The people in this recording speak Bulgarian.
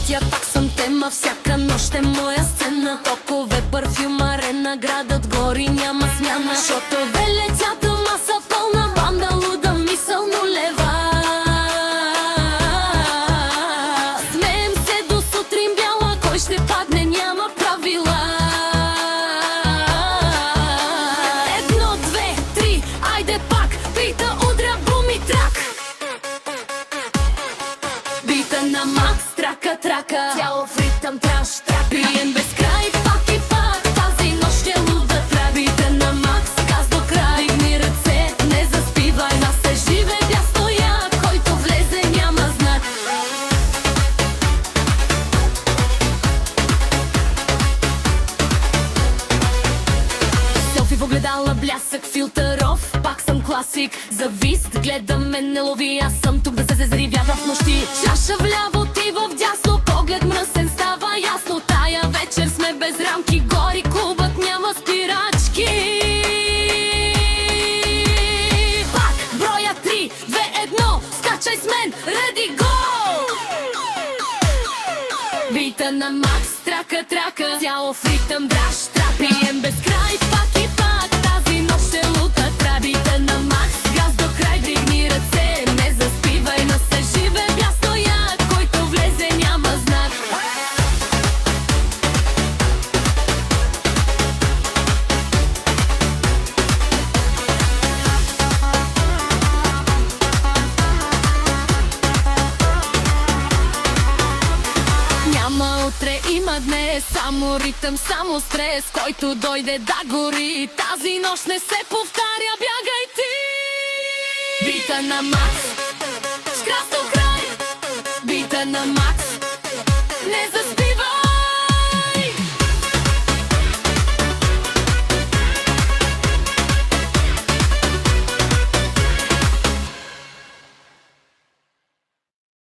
пътя, пак съм тема, всяка нощ е моя сцена. Токове, парфюм, арена, градът гори, няма смяна. Шотове летят, маса пълна, банда луда, мисъл нулева. Смеем се до сутрин бяла, кой ще падне, няма правила. Едно, две, три, айде пак, бита удря, буми трак. Бита на макс, трака, трака, тяло в ритъм, траш, трак. Бием без край, пак и пак, тази нощ е луда трак. Бита на макс, газ до край, дигни ръце, не заспивай, нас се живе бясно як, който влезе няма знак. Селфи в огледала, блясък, филтъров, пак съм класик. Завист, гледаме, не лови, аз съм тук да се зарибява в нощи. Чаша вляво, ти в дясно, поглед мръсен, става ясно. Тая вечер сме без рамки, гори клубът, няма спирачки. Пак, броя 3, 2, 1, скачай с мен, ready, go! Бита на макс, трака, трака, тяло в ритъм, драж, трак. Пием без край, пак и пак, тази нощ е лута трак. Бита на макс, газ до край, дигни ръце, не заспивай, но се живе бясно як, който влезе няма знак. Няма утре, има днес, само ритъм, само стрес, който дойде да гори. Тази нощ не се повтаря, бягай ти! Бита на макс, с крас до край, бита на макс.